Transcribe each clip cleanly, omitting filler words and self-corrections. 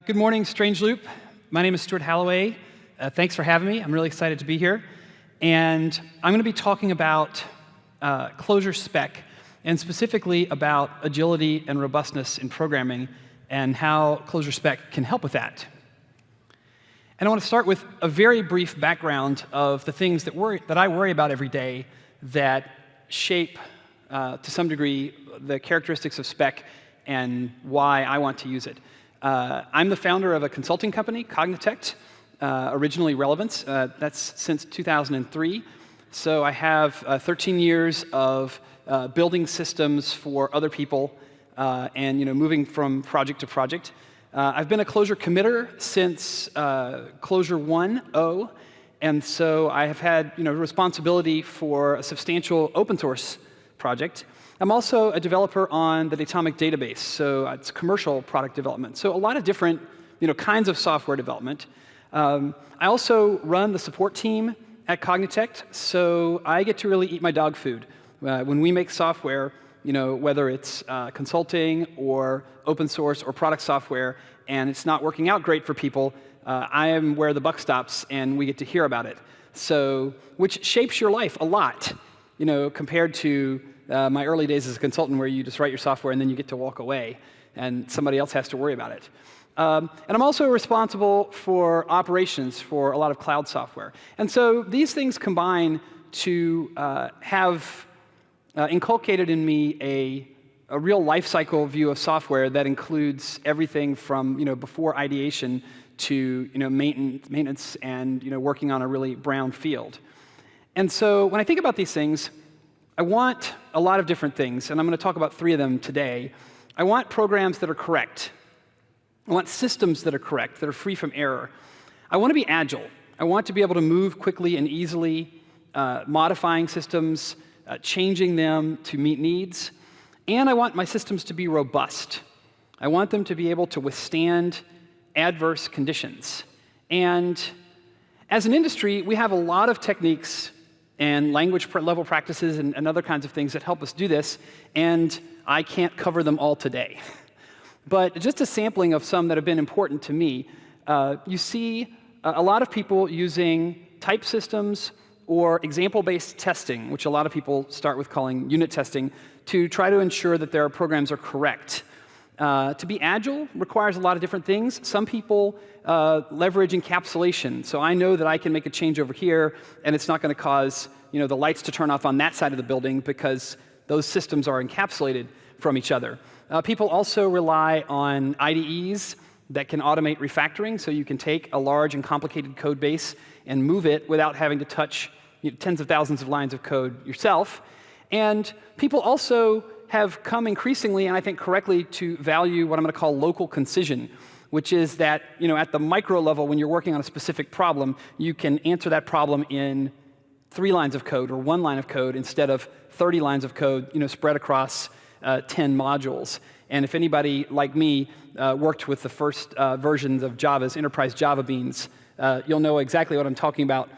Good morning, Strange Loop. My name is Stuart Halloway. Thanks for having me. I'm really excited to be here. And I'm going to be talking about Clojure spec, and specifically about agility and robustness in programming, and how Clojure spec can help with that. And I want to start with a very brief background of the things that I worry about every day that shape, to some degree, the characteristics of spec and why I want to use it. I'm the founder of a consulting company, Cognitect, originally Relevance. That's since 2003. So I have 13 years of building systems for other people and moving from project to project. I've been a Clojure committer since Clojure 1.0, and so I have had responsibility for a substantial open source project. I'm also a developer on the Datomic database, so it's commercial product development. So a lot of different kinds of software development. I also run the support team at Cognitect, so I get to really eat my dog food. When we make software, whether it's consulting or open source or product software, and it's not working out great for people, I am where the buck stops, and we get to hear about it. So, which shapes your life a lot, compared to my early days as a consultant, where you just write your software and then you get to walk away, and somebody else has to worry about it. And I'm also responsible for operations for a lot of cloud software. And so these things combine to have inculcated in me a real life cycle view of software that includes everything from before ideation to maintenance and working on a really brown field. And so when I think about these things, I want a lot of different things, and I'm going to talk about 3 of them today. I want programs that are correct. I want systems that are correct, that are free from error. I want to be agile. I want to be able to move quickly and easily, modifying systems, changing them to meet needs. And I want my systems to be robust. I want them to be able to withstand adverse conditions. And as an industry, we have a lot of techniques and language level practices and other kinds of things that help us do this, and I can't cover them all today. But just a sampling of some that have been important to me, you see a lot of people using type systems or example-based testing, which a lot of people start with calling unit testing, to try to ensure that their programs are correct. To be agile requires a lot of different things. Some people leverage encapsulation. So I know that I can make a change over here, and it's not going to cause the lights to turn off on that side of the building because those systems are encapsulated from each other. People also rely on IDEs that can automate refactoring, so you can take a large and complicated code base and move it without having to touch tens of thousands of lines of code yourself. And people also have come increasingly, and I think correctly, to value what I'm going to call local concision, which is that at the micro level, when you're working on a specific problem, you can answer that problem in 3 lines of code or 1 line of code instead of 30 lines of code spread across 10 modules. And if anybody like me worked with the first versions of Java's enterprise Java beans, you'll know exactly what I'm talking about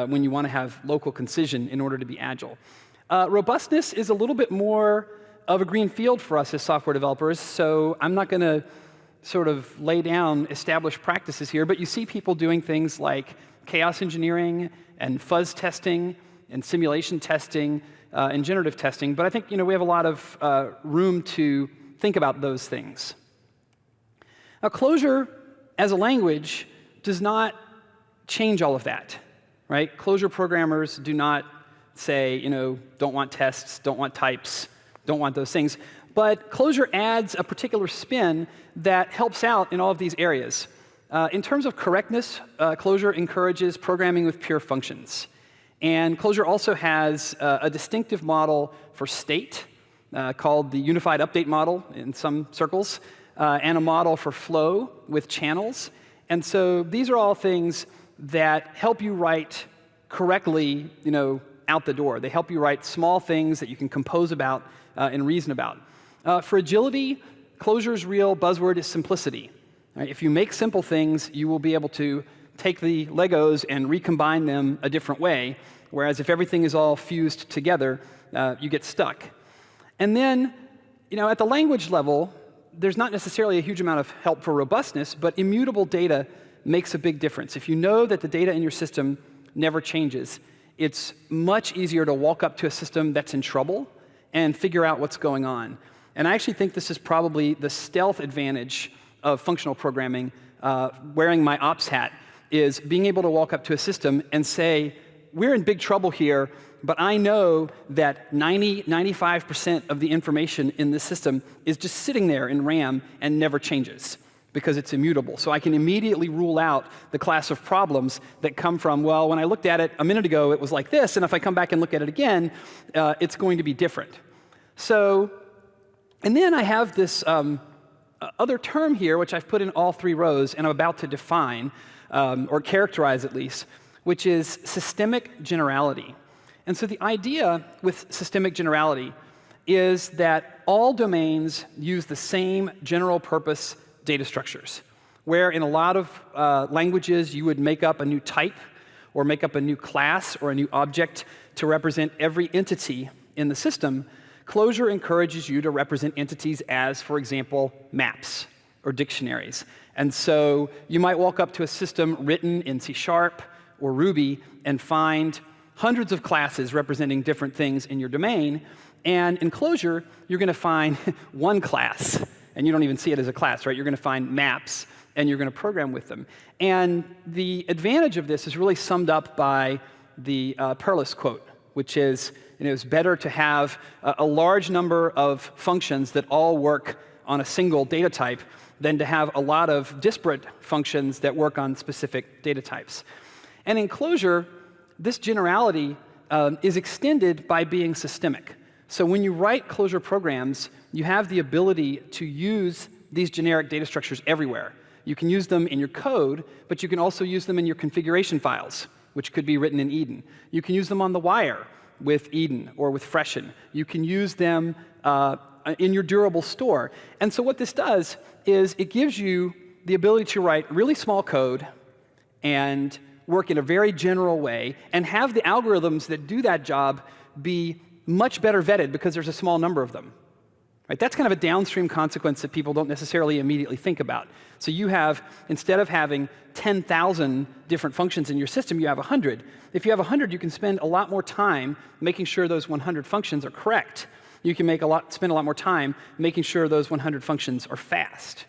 when you want to have local concision in order to be agile. Robustness is a little bit more of a green field for us as software developers, so I'm not going to sort of lay down established practices here, but you see people doing things like chaos engineering and fuzz testing and simulation testing and generative testing, but I think we have a lot of room to think about those things. Now, Clojure as a language does not change all of that, right? Clojure programmers do not say, don't want tests, don't want types, don't want those things. But Clojure adds a particular spin that helps out in all of these areas. In terms of correctness, Clojure encourages programming with pure functions. And Clojure also has a distinctive model for state called the unified update model in some circles, and a model for flow with channels. And so these are all things that help you write correctly, out the door. They help you write small things that you can compose about and reason about. For agility, Clojure's real buzzword is simplicity. Right? If you make simple things, you will be able to take the Legos and recombine them a different way, whereas if everything is all fused together, you get stuck. And then, at the language level, there's not necessarily a huge amount of help for robustness, but immutable data makes a big difference. If you know that the data in your system never changes, it's much easier to walk up to a system that's in trouble and figure out what's going on. And I actually think this is probably the stealth advantage of functional programming, wearing my ops hat, is being able to walk up to a system and say, we're in big trouble here, but I know that 95% of the information in this system is just sitting there in RAM and never changes because it's immutable. So I can immediately rule out the class of problems that come from, well, when I looked at it a minute ago, it was like this, and if I come back and look at it again, it's going to be different. So, and then I have this other term here, which I've put in all 3 rows, and I'm about to define, or characterize at least, which is systemic generality. And so the idea with systemic generality is that all domains use the same general purpose data structures, where in a lot of languages you would make up a new type or make up a new class or a new object to represent every entity in the system. Clojure encourages you to represent entities as, for example, maps or dictionaries. And so you might walk up to a system written in C# or Ruby and find hundreds of classes representing different things in your domain. And in Clojure, you're going to find one class. And you don't even see it as a class, right? You're going to find maps, and you're going to program with them. And the advantage of this is really summed up by the Perlis quote, which is, it's better to have a large number of functions that all work on a single data type than to have a lot of disparate functions that work on specific data types. And in Clojure, this generality is extended by being systemic. So when you write Clojure programs, you have the ability to use these generic data structures everywhere. You can use them in your code, but you can also use them in your configuration files, which could be written in Eden. You can use them on the wire with Eden or with Freshen. You can use them in your durable store. And so what this does is it gives you the ability to write really small code and work in a very general way and have the algorithms that do that job be much better vetted because there's a small number of them. Right? That's kind of a downstream consequence that people don't necessarily immediately think about. So you have, instead of having 10,000 different functions in your system, you have 100. If you have 100, you can spend a lot more time making sure those 100 functions are correct. You can spend a lot more time making sure those 100 functions are fast.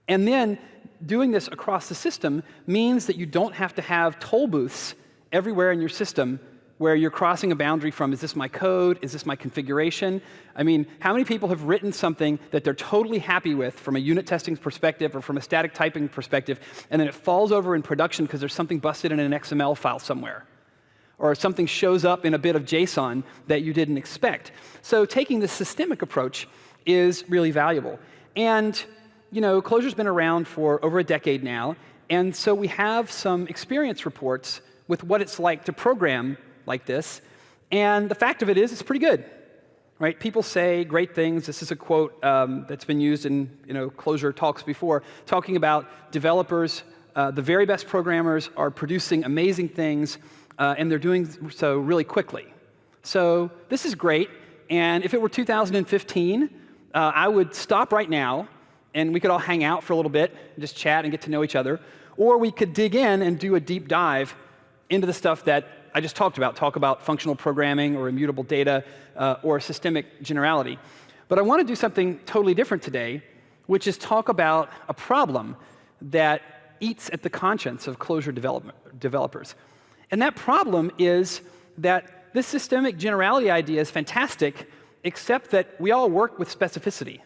And then doing this across the system means that you don't have to have toll booths everywhere in your system where you're crossing a boundary from, is this my code? Is this my configuration? I mean, how many people have written something that they're totally happy with from a unit testing perspective or from a static typing perspective, and then it falls over in production because there's something busted in an XML file somewhere? Or something shows up in a bit of JSON that you didn't expect. So taking this systemic approach is really valuable. And Clojure's been around for over a decade now, and so we have some experience reports with what it's like to program like this. And the fact of it is, it's pretty good. Right? People say great things. This is a quote that's been used in Clojure talks before, talking about developers. The very best programmers are producing amazing things, and they're doing so really quickly. So this is great. And if it were 2015, I would stop right now, and we could all hang out for a little bit, and just chat and get to know each other. Or we could dig in and do a deep dive into the stuff that I just talked about, talk about functional programming or immutable data or systemic generality. But I want to do something totally different today, which is talk about a problem that eats at the conscience of Clojure developers. And that problem is that this systemic generality idea is fantastic, except that we all work with specificity.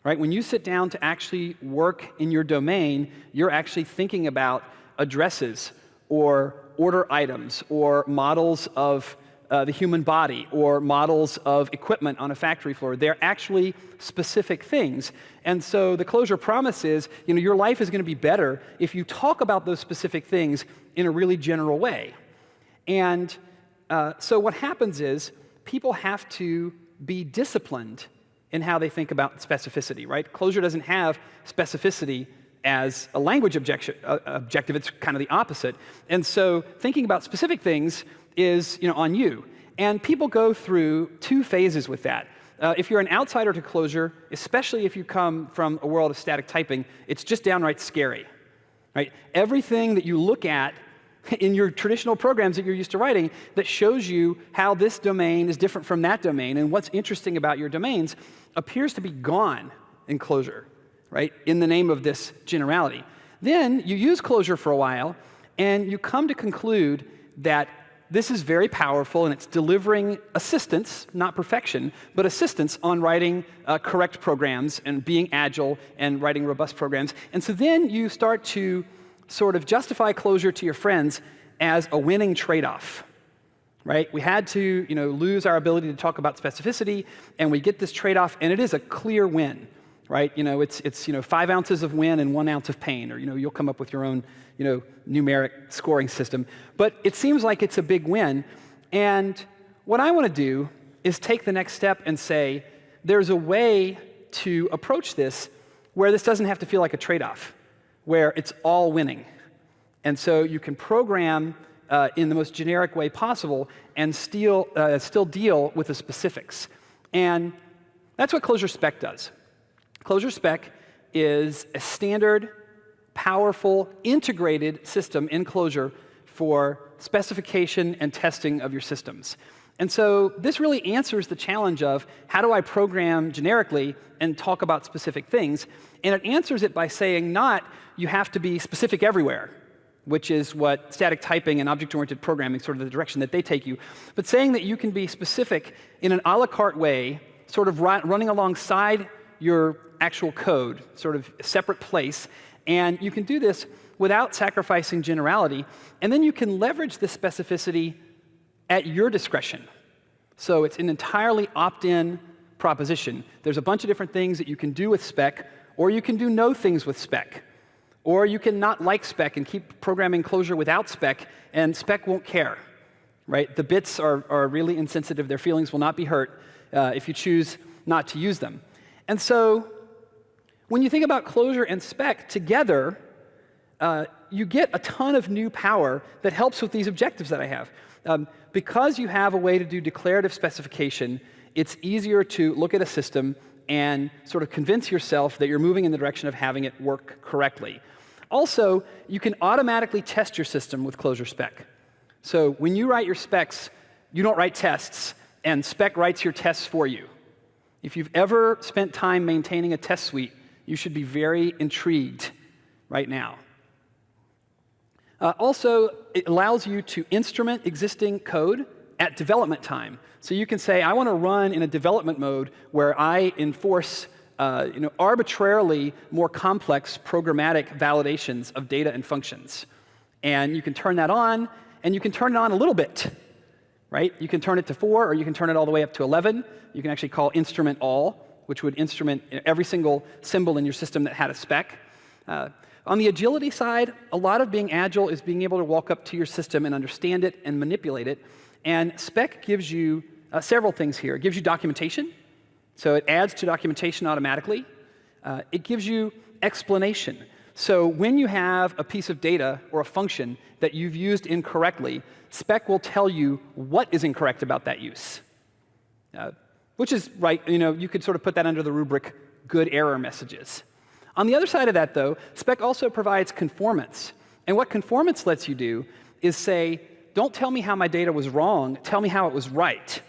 Right? When you sit down to actually work in your domain, you're actually thinking about addresses or order items or models of the human body or models of equipment on a factory floor. They're actually specific things. And so the Clojure promise is, your life is going to be better if you talk about those specific things in a really general way. And so what happens is people have to be disciplined in how they think about specificity, right? Clojure doesn't have specificity as a language objective. It's kind of the opposite. And so thinking about specific things is on you. And people go through 2 phases with that. If you're an outsider to Clojure, especially if you come from a world of static typing, it's just downright scary. Right? Everything that you look at in your traditional programs that you're used to writing that shows you how this domain is different from that domain and what's interesting about your domains appears to be gone in Clojure, right? In the name of this generality. Then you use Clojure for a while, and you come to conclude that this is very powerful, and it's delivering assistance, not perfection, but assistance on writing correct programs and being agile and writing robust programs. And so then you start to sort of justify Clojure to your friends as a winning trade-off. Right? We had to lose our ability to talk about specificity, and we get this trade-off, and it is a clear win. Right? It's 5 ounces of win and 1 ounce of pain, or you'll come up with your own numeric scoring system. But it seems like it's a big win. And what I want to do is take the next step and say, there's a way to approach this where this doesn't have to feel like a trade-off, where it's all winning. And so you can program in the most generic way possible and still deal with the specifics. And that's what Clojure spec does. Clojure spec is a standard, powerful, integrated system in Clojure for specification and testing of your systems. And so this really answers the challenge of how do I program generically and talk about specific things? And it answers it by saying not you have to be specific everywhere, which is what static typing and object-oriented programming, sort of the direction that they take you, but saying that you can be specific in an a la carte way, sort of running alongside your actual code, sort of a separate place, and you can do this without sacrificing generality, and then you can leverage this specificity at your discretion. So it's an entirely opt-in proposition. There's a bunch of different things that you can do with spec, or you can do no things with spec. Or you can not like spec and keep programming Clojure without spec, and spec won't care. Right? The bits are really insensitive. Their feelings will not be hurt if you choose not to use them. And so when you think about Clojure and spec together, you get a ton of new power that helps with these objectives that I have. Because you have a way to do declarative specification, it's easier to look at a system and sort of convince yourself that you're moving in the direction of having it work correctly. Also, you can automatically test your system with Clojure spec. So when you write your specs, you don't write tests, and spec writes your tests for you. If you've ever spent time maintaining a test suite, you should be very intrigued right now. Also, it allows you to instrument existing code at development time. So you can say, I want to run in a development mode where I enforce arbitrarily more complex programmatic validations of data and functions. And you can turn that on, and you can turn it on a little bit. Right? You can turn it to 4, or you can turn it all the way up to 11. You can actually call instrument all, which would instrument every single symbol in your system that had a spec. On the agility side, a lot of being agile is being able to walk up to your system and understand it and manipulate it. And spec gives you several things here. It gives you documentation. So it adds to documentation automatically. It gives you explanation. So when you have a piece of data or a function that you've used incorrectly, spec will tell you what is incorrect about that use. Which is right, you could sort of put that under the rubric good error messages. On the other side of that, though, spec also provides conformance. And what conformance lets you do is say, don't tell me how my data was wrong, tell me how it was right.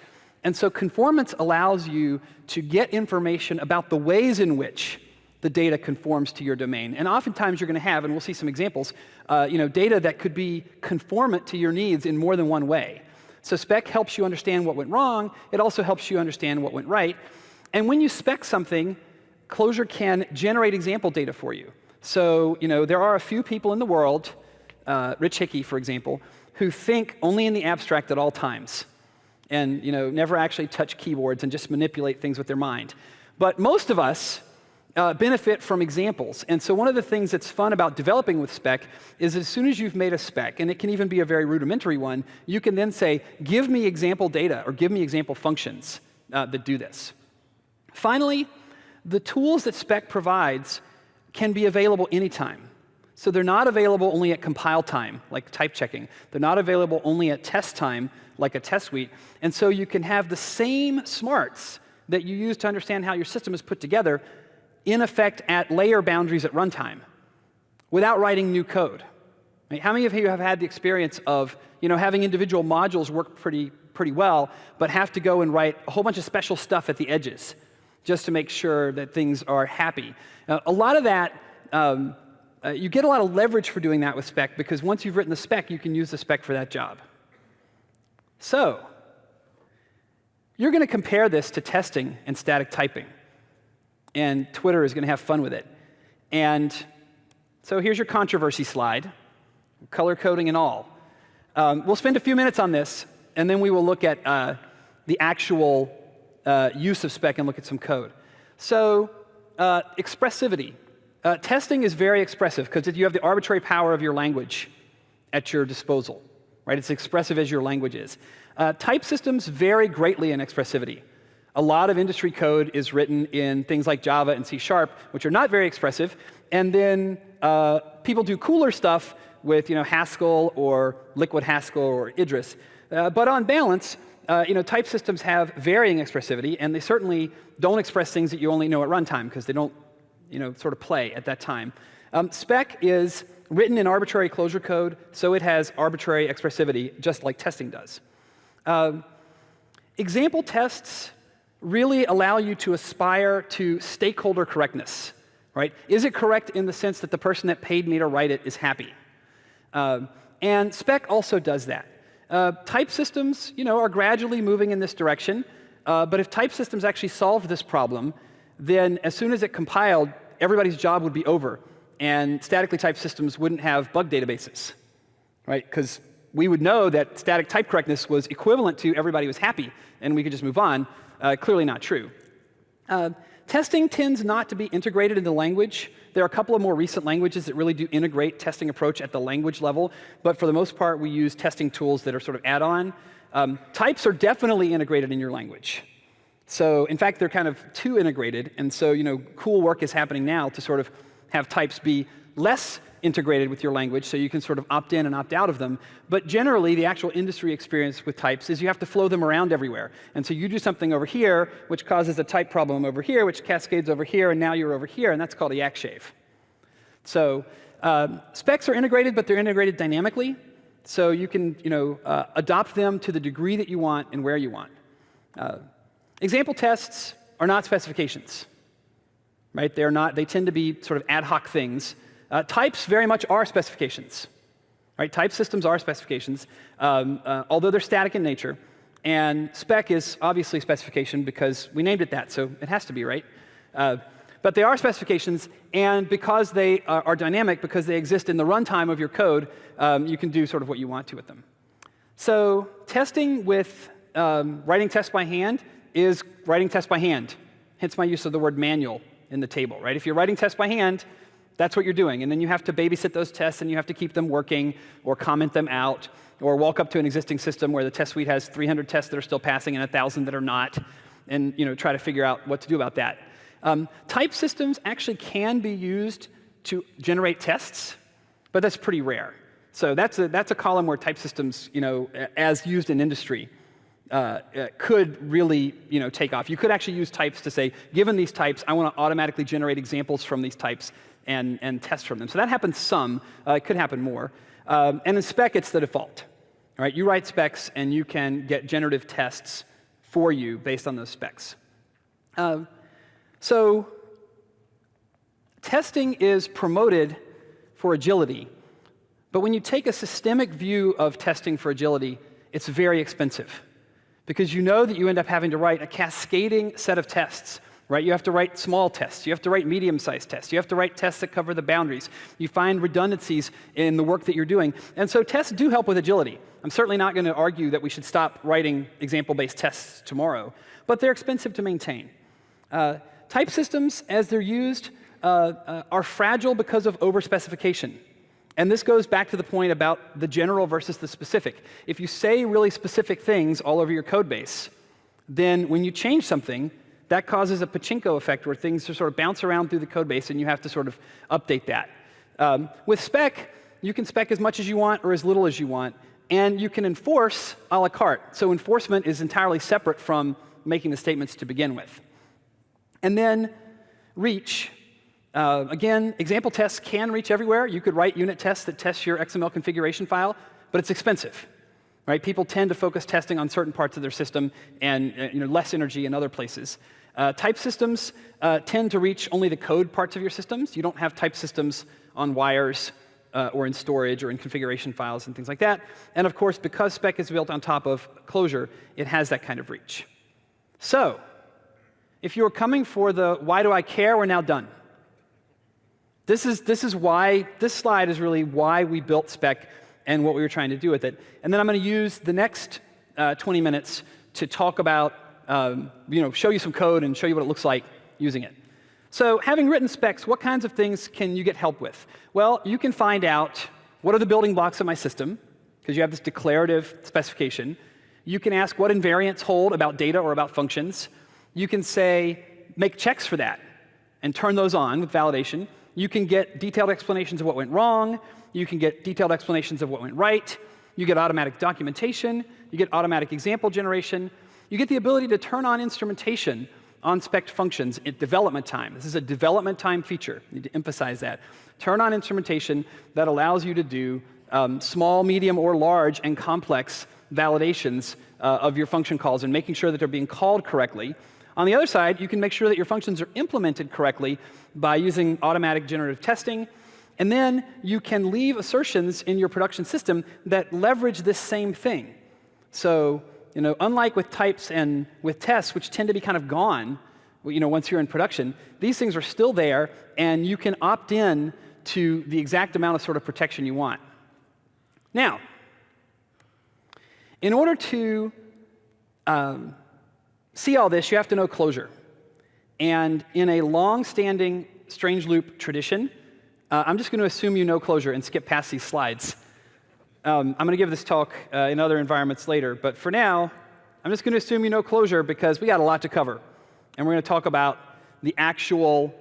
And so conformance allows you to get information about the ways in which the data conforms to your domain. And oftentimes you're going to have, and we'll see some examples, data that could be conformant to your needs in more than one way. So spec helps you understand what went wrong. It also helps you understand what went right. And when you spec something, Clojure can generate example data for you. So there are a few people in the world, Rich Hickey, for example, who think only in the abstract at all times and never actually touch keyboards and just manipulate things with their mind. But most of us benefit from examples. And so one of the things that's fun about developing with spec is as soon as you've made a spec, and it can even be a very rudimentary one, you can then say, give me example data or give me example functions that do this. Finally, the tools that spec provides can be available anytime. So they're not available only at compile time, like type checking. They're not available only at test time, like a test suite. And so you can have the same smarts that you use to understand how your system is put together in effect at layer boundaries at runtime without writing new code. Right? How many of you have had the experience of having individual modules work pretty well, but have to go and write a whole bunch of special stuff at the edges just to make sure that things are happy? A lot of that, you get a lot of leverage for doing that with spec, because once you've written the spec, you can use the spec for that job. So you're going to compare this to testing and static typing. And Twitter is going to have fun with it. And so here's your controversy slide, color coding and all. We'll spend a few minutes on this, and then we will look at the actual use of spec and look at some code. So expressivity. Testing is very expressive because you have the arbitrary power of your language at your disposal. Right? It's expressive as your language is. Type systems vary greatly in expressivity. A lot of industry code is written in things like Java and C#, which are not very expressive. And then people do cooler stuff with Haskell or Liquid Haskell or Idris. But on balance, type systems have varying expressivity, and they certainly don't express things that you only know at runtime because they don't sort of play at that time. Spec is written in arbitrary Clojure code, so it has arbitrary expressivity, just like testing does. Example tests really allow you to aspire to stakeholder correctness. Right? Is it correct in the sense that the person that paid me to write it is happy? And spec also does that. Type systems are gradually moving in this direction, but if type systems actually solved this problem, then as soon as it compiled, everybody's job would be over, and statically typed systems wouldn't have bug databases, right? Because we would know that static type correctness was equivalent to everybody was happy, and we could just move on. Clearly not true. Testing tends not to be integrated into language. There are a couple of more recent languages that really do integrate testing approach at the language level, but for the most part, we use testing tools that are sort of add-on. Types are definitely integrated in your language. So in fact, they're kind of too integrated, and so cool work is happening now to sort of have types be less integrated with your language, so you can sort of opt in and opt out of them. But generally, the actual industry experience with types is you have to flow them around everywhere. And so you do something over here, which causes a type problem over here, which cascades over here, and now you're over here, and that's called a yak shave. So specs are integrated, but they're integrated dynamically. So you can adopt them to the degree that you want and where you want. Example tests are not specifications. Right? They tend to be sort of ad hoc things. Types very much are specifications. Right? Type systems are specifications, although they're static in nature. And spec is obviously specification because we named it that, so it has to be, right? But they are specifications, and because they are dynamic, because they exist in the runtime of your code, you can do sort of what you want to with them. So testing with writing tests by hand is writing tests by hand, hence my use of the word manual in the table. Right? If you're writing tests by hand, that's what you're doing. And then you have to babysit those tests, and you have to keep them working, or comment them out, or walk up to an existing system where the test suite has 300 tests that are still passing and 1,000 that are not, and try to figure out what to do about that. Type systems actually can be used to generate tests, but that's pretty rare. So that's a column where type systems, as used in industry, could really take off. You could actually use types to say, given these types, I want to automatically generate examples from these types and test from them. So that happens some. It could happen more. And in spec, it's the default. All right? You write specs, and you can get generative tests for you based on those specs. So testing is promoted for agility. But when you take a systemic view of testing for agility, it's very expensive. Because you know that you end up having to write a cascading set of tests. Right? You have to write small tests. You have to write medium-sized tests. You have to write tests that cover the boundaries. You find redundancies in the work that you're doing. And so tests do help with agility. I'm certainly not going to argue that we should stop writing example-based tests tomorrow. But they're expensive to maintain. Type systems, as they're used, are fragile because of overspecification. And this goes back to the point about the general versus the specific. If you say really specific things all over your code base, then when you change something, that causes a pachinko effect where things sort of bounce around through the code base, and you have to sort of update that. With spec, you can spec as much as you want or as little as you want, and you can enforce a la carte. So enforcement is entirely separate from making the statements to begin with. And then reach. Again, example tests can reach everywhere. You could write unit tests that test your XML configuration file, but it's expensive. Right? People tend to focus testing on certain parts of their system and less energy in other places. Type systems tend to reach only the code parts of your systems. You don't have type systems on wires or in storage or in configuration files and things like that. And of course, because spec is built on top of Clojure, it has that kind of reach. So if you're coming for the why do I care, we're now done. This is why this slide is really why we built spec and what we were trying to do with it. And then I'm going to use the next 20 minutes to talk about, show you some code and show you what it looks like using it. So having written specs, what kinds of things can you get help with? Well, you can find out what are the building blocks of my system, because you have this declarative specification. You can ask what invariants hold about data or about functions. You can say, make checks for that and turn those on with validation. You can get detailed explanations of what went wrong. You can get detailed explanations of what went right. You get automatic documentation. You get automatic example generation. You get the ability to turn on instrumentation on spec functions at development time. This is a development time feature. I need to emphasize that. Turn on instrumentation that allows you to do small, medium, or large and complex validations of your function calls and making sure that they're being called correctly. On the other side, you can make sure that your functions are implemented correctly by using automatic generative testing. And then you can leave assertions in your production system that leverage this same thing. So, unlike with types and with tests, which tend to be kind of gone, once you're in production, these things are still there, and you can opt in to the exact amount of sort of protection you want. Now, in order to see all this, you have to know Clojure. And in a long-standing strange loop tradition, I'm just going to assume you know Clojure and skip past these slides. I'm going to give this talk in other environments later, but for now, I'm just going to assume you know Clojure because we got a lot to cover. And we're going to talk about the actual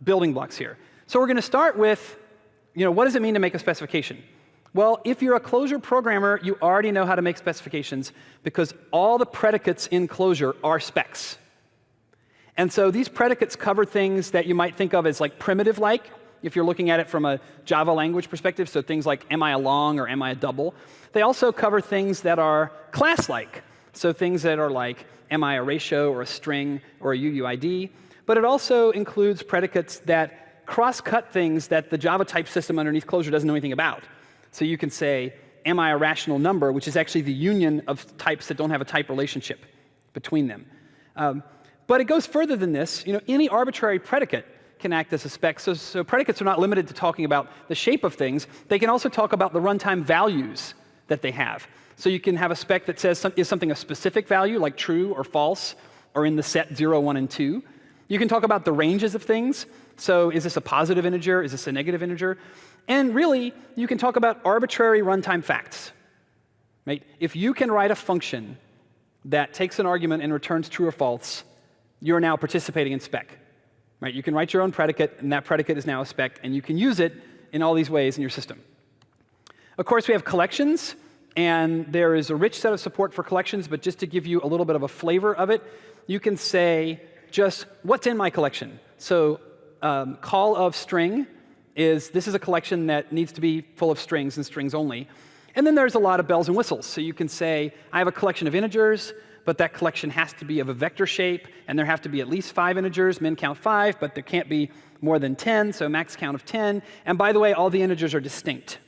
building blocks here. So we're going to start with, what does it mean to make a specification? Well, if you're a Clojure programmer, you already know how to make specifications because all the predicates in Clojure are specs. And so these predicates cover things that you might think of as like primitive-like, if you're looking at it from a Java language perspective, so things like am I a long or am I a double. They also cover things that are class-like, so things that are like am I a ratio or a string or a UUID. But it also includes predicates that cross-cut things that the Java type system underneath Clojure doesn't know anything about. So you can say, am I a rational number, which is actually the union of types that don't have a type relationship between them. But it goes further than this. Any arbitrary predicate can act as a spec. So predicates are not limited to talking about the shape of things. They can also talk about the runtime values that they have. So you can have a spec that says, is something a specific value, like true or false, or in the set 0, 1, and 2. You can talk about the ranges of things. So is this a positive integer? Is this a negative integer? And really, you can talk about arbitrary runtime facts. Right? If you can write a function that takes an argument and returns true or false, you're now participating in spec. Right? You can write your own predicate, and that predicate is now a spec, and you can use it in all these ways in your system. Of course, we have collections, and there is a rich set of support for collections, but just to give you a little bit of a flavor of it, you can say just what's in my collection. So call of string this is a collection that needs to be full of strings and strings only. And then there's a lot of bells and whistles. So you can say, I have a collection of integers, but that collection has to be of a vector shape, and there have to be at least 5 integers, min count 5, but there can't be more than 10, so max count of 10. And by the way, all the integers are distinct.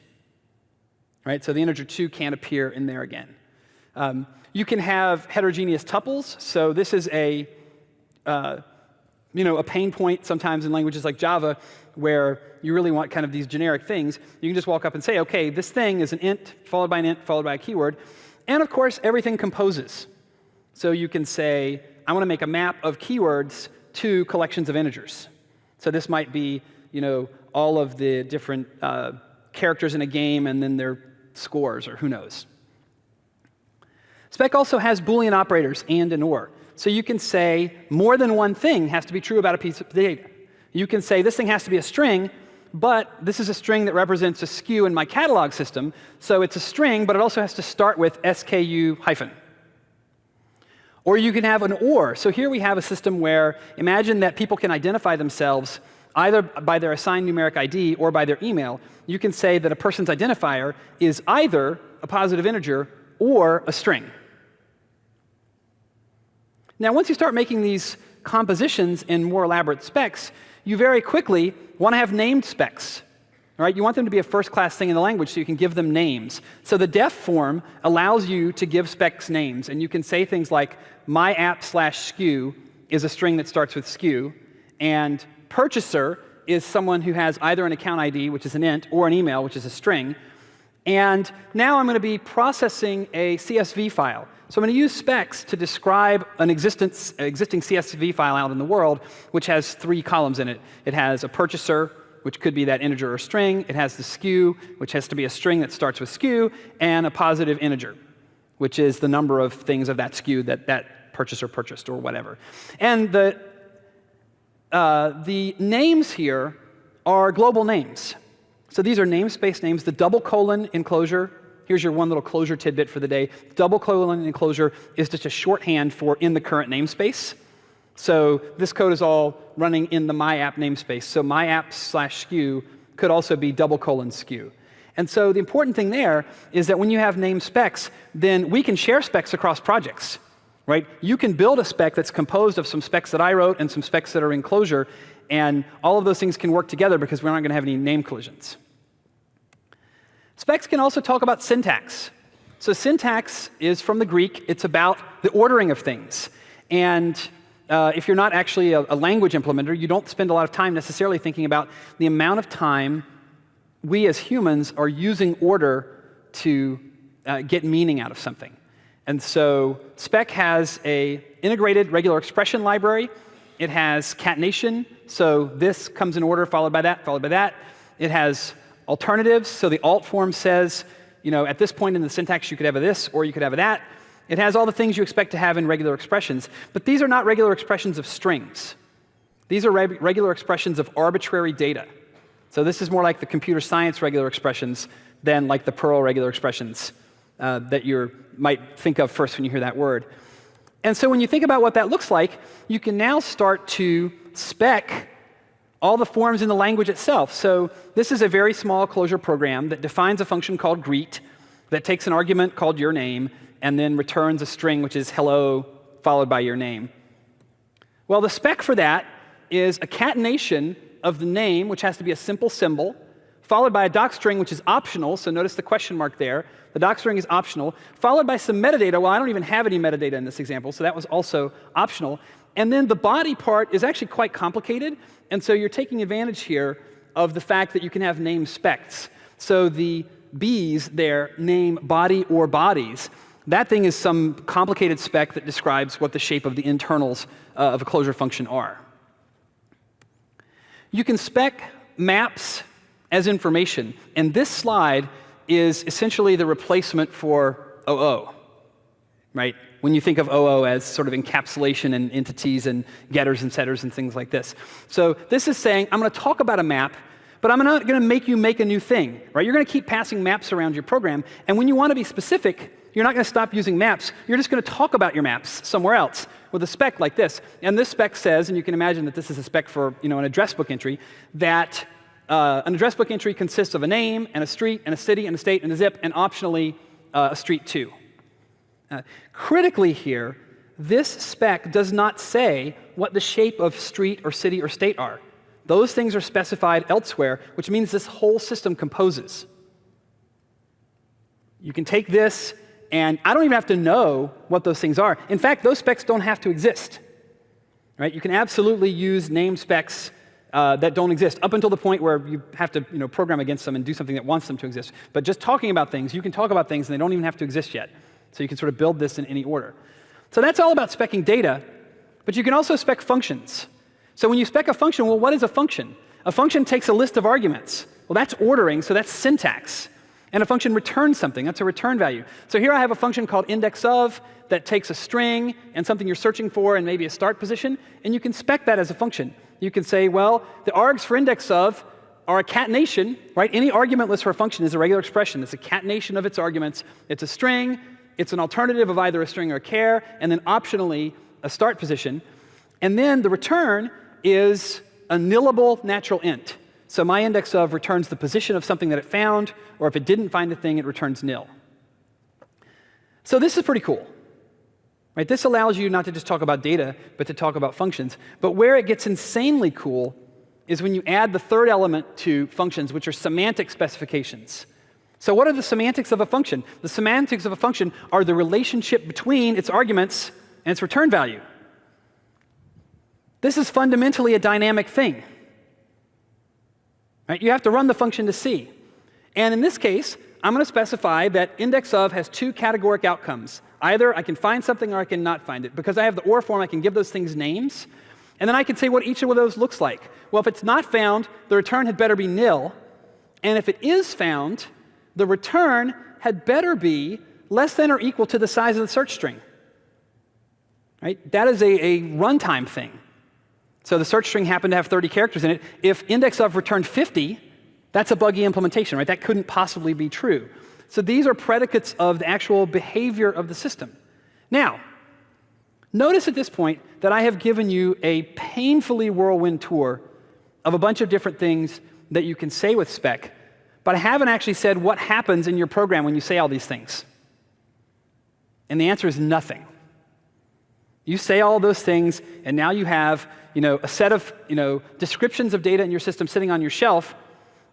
Right? So the integer 2 can't appear in there again. You can have heterogeneous tuples. So this is a pain point sometimes in languages like Java where you really want kind of these generic things. You can just walk up and say, OK, this thing is an int, followed by an int, followed by a keyword. And of course, everything composes. So you can say, I want to make a map of keywords to collections of integers. So this might be all of the different characters in a game and then their scores, or who knows. Spec also has Boolean operators and or. So you can say more than one thing has to be true about a piece of data. You can say this thing has to be a string, but this is a string that represents a skew in my catalog system. So it's a string, but it also has to start with SKU hyphen. Or you can have an or. So here we have a system where imagine that people can identify themselves either by their assigned numeric ID or by their email. You can say that a person's identifier is either a positive integer or a string. Now, once you start making these compositions in more elaborate specs, you very quickly want to have named specs. Right? You want them to be a first-class thing in the language so you can give them names. So the def form allows you to give specs names. And you can say things like myapp/sku is a string that starts with sku. And purchaser is someone who has either an account ID, which is an int, or an email, which is a string. And now I'm going to be processing a CSV file. So I'm going to use specs to describe an existing CSV file out in the world, which has 3 columns in it. It has a purchaser, which could be that integer or string. It has the sku, which has to be a string that starts with sku, and a positive integer, which is the number of things of that sku that that purchaser purchased or whatever. And the names here are global names. So these are namespace names. The double colon in Clojure, here's your one little Clojure tidbit for the day. Double colon in Clojure is just a shorthand for in the current namespace. So this code is all running in the myapp namespace. So myapp/sku could also be double colon sku. And so the important thing there is that when you have named specs, then we can share specs across projects. Right? You can build a spec that's composed of some specs that I wrote and some specs that are in Clojure, and all of those things can work together because we're not going to have any name collisions. Specs can also talk about syntax. So syntax is from the Greek. It's about the ordering of things. And if you're not actually a language implementer, you don't spend a lot of time necessarily thinking about the amount of time we as humans are using order to get meaning out of something. And so spec has an integrated regular expression library. It has catenation. So this comes in order, followed by that, followed by that. It has alternatives. So the alt form says, you know, at this point in the syntax, you could have a this or you could have a that. It has all the things you expect to have in regular expressions. But these are not regular expressions of strings. These are regular expressions of arbitrary data. So this is more like the computer science regular expressions than like the Perl regular expressions that you might think of first when you hear that word. And so when you think about what that looks like, you can now start to spec all the forms in the language itself. So this is a very small Clojure program that defines a function called greet that takes an argument called your name and then returns a string which is hello followed by your name. Well, the spec for that is a catenation of the name, which has to be a simple symbol, followed by a docstring, which is optional. So notice the question mark there. The docstring is optional, followed by some metadata. Well, I don't even have any metadata in this example, so that was also optional. And then the body part is actually quite complicated. And so you're taking advantage here of the fact that you can have name specs. So the B's there name body or bodies. That thing is some complicated spec that describes what the shape of the internals of a Clojure function are. You can spec maps as information. And this slide is essentially the replacement for OO, right? When you think of OO as sort of encapsulation and entities and getters and setters and things like this. So this is saying, I'm going to talk about a map, but I'm not going to make you make a new thing, right? You're going to keep passing maps around your program. And when you want to be specific, you're not going to stop using maps. You're just going to talk about your maps somewhere else with a spec like this. And this spec says, and you can imagine that this is a spec for an address book entry, that an address book entry consists of a name and a street and a city and a state and a zip and optionally a street too. Critically here, this spec does not say what the shape of street or city or state are. Those things are specified elsewhere, which means this whole system composes. You can take this, and I don't even have to know what those things are. In fact, those specs don't have to exist. Right? You can absolutely use name specs that don't exist, up until the point where you have to program against them and do something that wants them to exist. But just talking about things, you can talk about things, and they don't even have to exist yet. So you can sort of build this in any order. So that's all about speccing data, but you can also spec functions. So when you spec a function, well, what is a function? A function takes a list of arguments. Well, that's ordering, so that's syntax. And a function returns something. That's a return value. So here I have a function called index of that takes a string and something you're searching for and maybe a start position, and you can spec that as a function. You can say, well, the args for index of are a catenation, right? Any argument list for a function is a regular expression. It's a catenation of its arguments. It's a string. It's an alternative of either a string or a char, and then optionally a start position. And then the return is a nillable natural int. So my index of returns the position of something that it found, or if it didn't find a thing, it returns nil. So this is pretty cool. Right? This allows you not to just talk about data, but to talk about functions. But where it gets insanely cool is when you add the third element to functions, which are semantic specifications. So what are the semantics of a function? The semantics of a function are the relationship between its arguments and its return value. This is fundamentally a dynamic thing. Right? You have to run the function to see. And in this case, I'm going to specify that index of has two categoric outcomes. Either I can find something or I can not find it. Because I have the or form, I can give those things names. And then I can say what each of those looks like. Well, if it's not found, the return had better be nil. And if it is found, the return had better be less than or equal to the size of the search string. Right? That is a runtime thing. So the search string happened to have 30 characters in it. If index of returned 50, that's a buggy implementation, right? That couldn't possibly be true. So these are predicates of the actual behavior of the system. Now, notice at this point that I have given you a painfully whirlwind tour of a bunch of different things that you can say with spec, but I haven't actually said what happens in your program when you say all these things. And the answer is nothing. You say all those things, and now you have a set of descriptions of data in your system sitting on your shelf,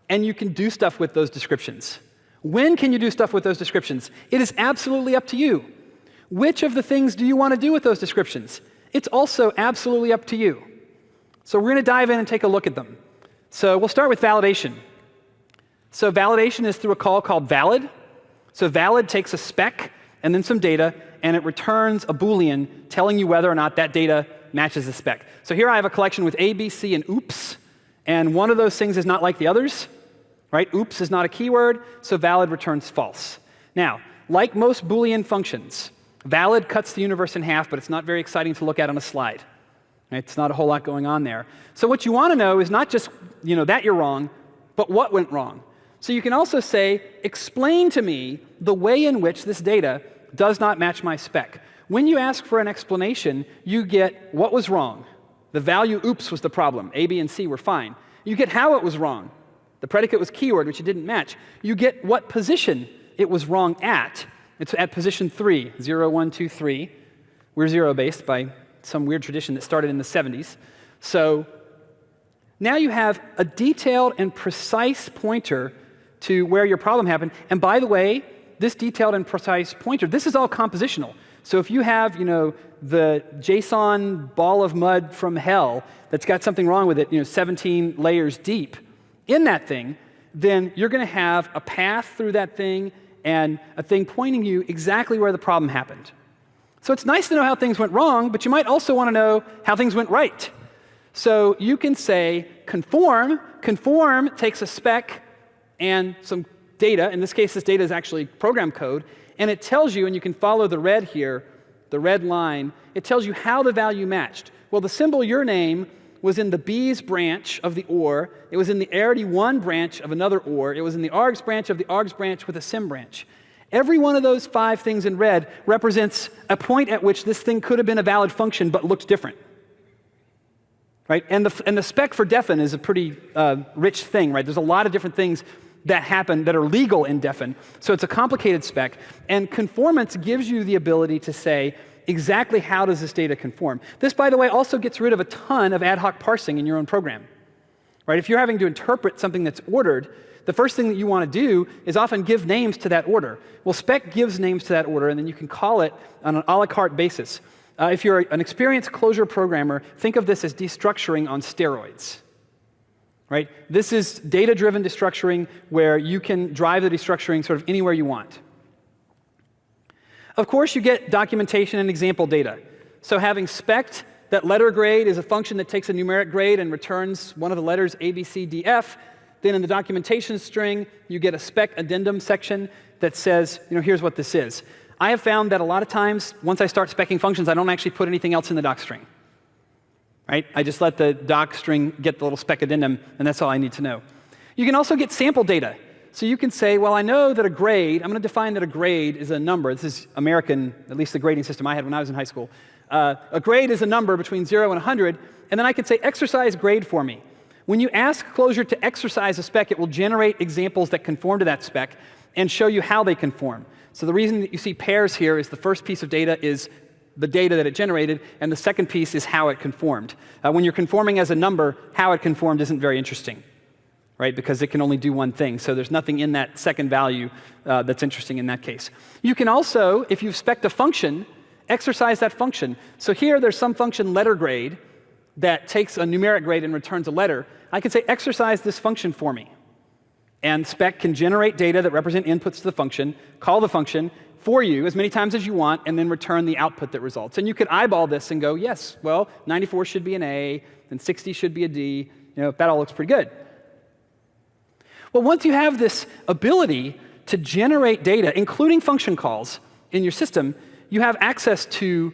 and you can do stuff with those descriptions. When can you do stuff with those descriptions? It is absolutely up to you. Which of the things do you want to do with those descriptions? It's also absolutely up to you. So we're going to dive in and take a look at them. So we'll start with validation. So validation is through a call called valid. So valid takes a spec and then some data, and it returns a Boolean telling you whether or not that data matches the spec. So here I have a collection with A, B, C, and oops. And one of those things is not like the others. Right? Oops is not a keyword, so valid returns false. Now, like most Boolean functions, valid cuts the universe in half, but it's not very exciting to look at on a slide. Right? It's not a whole lot going on there. So what you want to know is not just that you're wrong, but what went wrong. So you can also say, explain to me the way in which this data does not match my spec. When you ask for an explanation, you get what was wrong. The value oops was the problem. A, B, and C were fine. You get how it was wrong. The predicate was keyword, which it didn't match. You get what position it was wrong at. It's at position 3, 0, 1, 2, 3. We're zero-based by some weird tradition that started in the 70s. So now you have a detailed and precise pointer to where your problem happened. And by the way, this detailed and precise pointer, this is all compositional. So if you have, the JSON ball of mud from hell that's got something wrong with it, 17 layers deep, in that thing, then you're going to have a path through that thing and a thing pointing you exactly where the problem happened. So it's nice to know how things went wrong, but you might also want to know how things went right. So you can say conform. Conform takes a spec and some data. In this case, this data is actually program code. And it tells you, and you can follow the red here, the red line, it tells you how the value matched. Well, the symbol your name was in the B's branch of the OR. It was in the arity1 branch of another OR. It was in the args branch of the args branch with a sim branch. Every one of those 5 things in red represents a point at which this thing could have been a valid function but looked different. Right? And the spec for defn is a pretty rich thing. Right? There's a lot of different things that happen that are legal in defn. So it's a complicated spec. And conformance gives you the ability to say, exactly how does this data conform? This, by the way, also gets rid of a ton of ad hoc parsing in your own program. Right? If you're having to interpret something that's ordered, the first thing that you want to do is often give names to that order. Well, spec gives names to that order, and then you can call it on an a la carte basis. If you're an experienced Clojure programmer, think of this as destructuring on steroids. Right? This is data-driven destructuring where you can drive the destructuring sort of anywhere you want. Of course, you get documentation and example data. So having spec'd that letter grade is a function that takes a numeric grade and returns one of the letters A, B, C, D, F. Then in the documentation string, you get a spec addendum section that says, here's what this is. I have found that a lot of times, once I start specking functions, I don't actually put anything else in the doc string. Right? I just let the doc string get the little spec addendum, and that's all I need to know. You can also get sample data. So you can say, well, I know that a grade, I'm going to define that a grade is a number. This is American, at least the grading system I had when I was in high school. A grade is a number between 0 and 100, and then I can say, exercise grade for me. When you ask Clojure to exercise a spec, it will generate examples that conform to that spec and show you how they conform. So the reason that you see pairs here is the first piece of data is the data that it generated, and the second piece is how it conformed. When you're conforming as a number, how it conformed isn't very interesting, right? Because it can only do one thing. So there's nothing in that second value that's interesting in that case. You can also, if you've spec'd a function, exercise that function. So here there's some function letter grade that takes a numeric grade and returns a letter. I can say exercise this function for me. And spec can generate data that represent inputs to the function, call the function for you as many times as you want, and then return the output that results. And you could eyeball this and go, yes, well, 94 should be an A, and 60 should be a D. You know, that all looks pretty good. Well, once you have this ability to generate data, including function calls, in your system, you have access to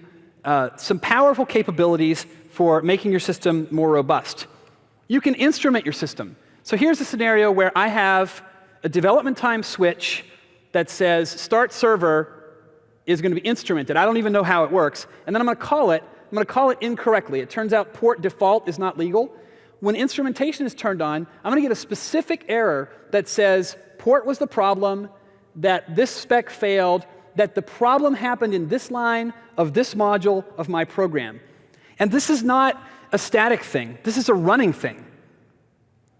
some powerful capabilities for making your system more robust. You can instrument your system. So here's a scenario where I have a development time switch that says start server is going to be instrumented. I don't even know how it works. And then I'm going to call it. I'm going to call it incorrectly. It turns out port default is not legal. When instrumentation is turned on, I'm going to get a specific error that says port was the problem, that this spec failed, that the problem happened in this line of this module of my program. And this is not a static thing. This is a running thing.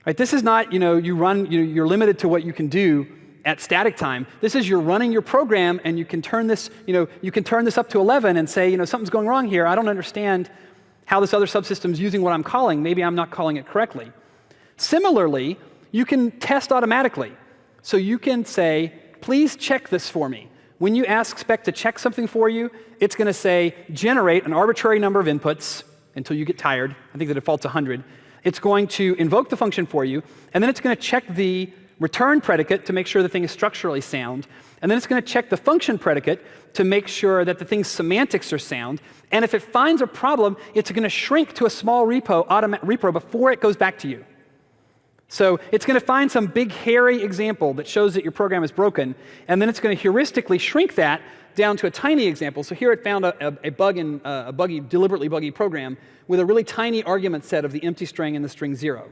Right? This is not, you're limited to what you can do at static time. This is you're running your program, and you can turn this, you can turn this up to 11 and say, something's going wrong here. I don't understand how this other subsystem is using what I'm calling. Maybe I'm not calling it correctly. Similarly, you can test automatically. So you can say, please check this for me. When you ask spec to check something for you, it's going to say, generate an arbitrary number of inputs until you get tired. I think the default's 100. It's going to invoke the function for you, and then it's going to check the return predicate to make sure the thing is structurally sound, and then it's going to check the function predicate to make sure that the thing's semantics are sound, and if it finds a problem, it's going to shrink to a small repo before it goes back to you. So it's going to find some big, hairy example that shows that your program is broken, and then it's going to heuristically shrink that down to a tiny example. So here it found a bug in a deliberately buggy program with a really tiny argument set of the empty string and the string 0.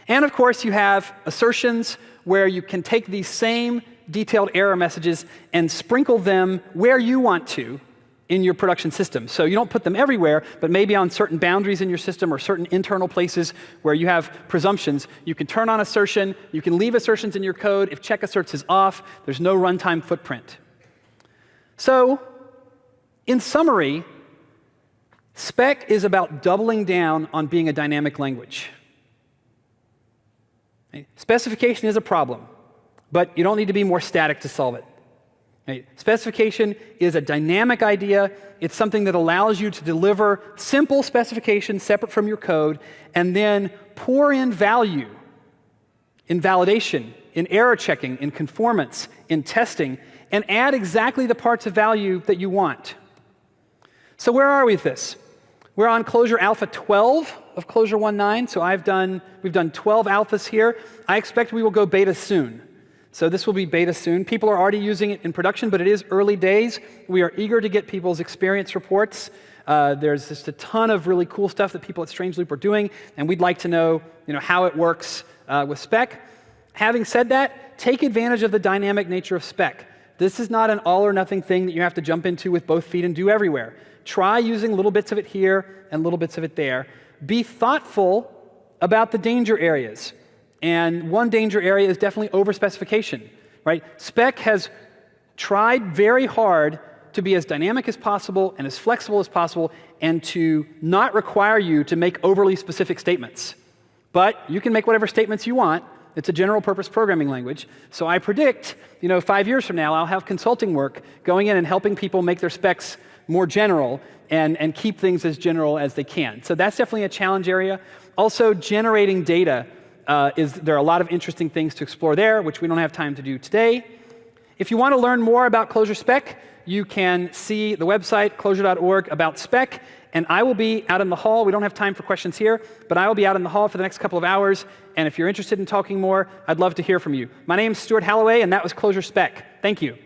And of course, you have assertions where you can take these same detailed error messages and sprinkle them where you want to in your production system. So you don't put them everywhere, but maybe on certain boundaries in your system or certain internal places where you have presumptions. You can turn on assertion. You can leave assertions in your code. If check asserts is off, there's no runtime footprint. So in summary, spec is about doubling down on being a dynamic language. Specification is a problem, but you don't need to be more static to solve it. Specification is a dynamic idea. It's something that allows you to deliver simple specifications separate from your code, and then pour in value in validation, in error checking, in conformance, in testing, and add exactly the parts of value that you want. So where are we with this? We're on Clojure Alpha 12 of Clojure 1.9, so we've done 12 alphas here. I expect we will go beta soon. So this will be beta soon. People are already using it in production, but it is early days. We are eager to get people's experience reports. There's just a ton of really cool stuff that people at Strangeloop are doing, and we'd like to know, how it works with spec. Having said that, take advantage of the dynamic nature of spec. This is not an all-or-nothing thing that you have to jump into with both feet and do everywhere. Try using little bits of it here and little bits of it there. Be thoughtful about the danger areas. And one danger area is definitely overspecification, right? Spec has tried very hard to be as dynamic as possible and as flexible as possible and to not require you to make overly specific statements. But you can make whatever statements you want. It's a general-purpose programming language. So I predict, 5 years from now, I'll have consulting work going in and helping people make their specs more general and keep things as general as they can. So that's definitely a challenge area. Also, generating data. There are a lot of interesting things to explore there, which we don't have time to do today. If you want to learn more about Clojure spec, you can see the website, clojure.org, about spec, And I will be out in the hall. We don't have time for questions here, but I will be out in the hall for the next couple of hours. And if you're interested in talking more, I'd love to hear from you. My name is Stuart Halloway, and that was Clojure spec. Thank you.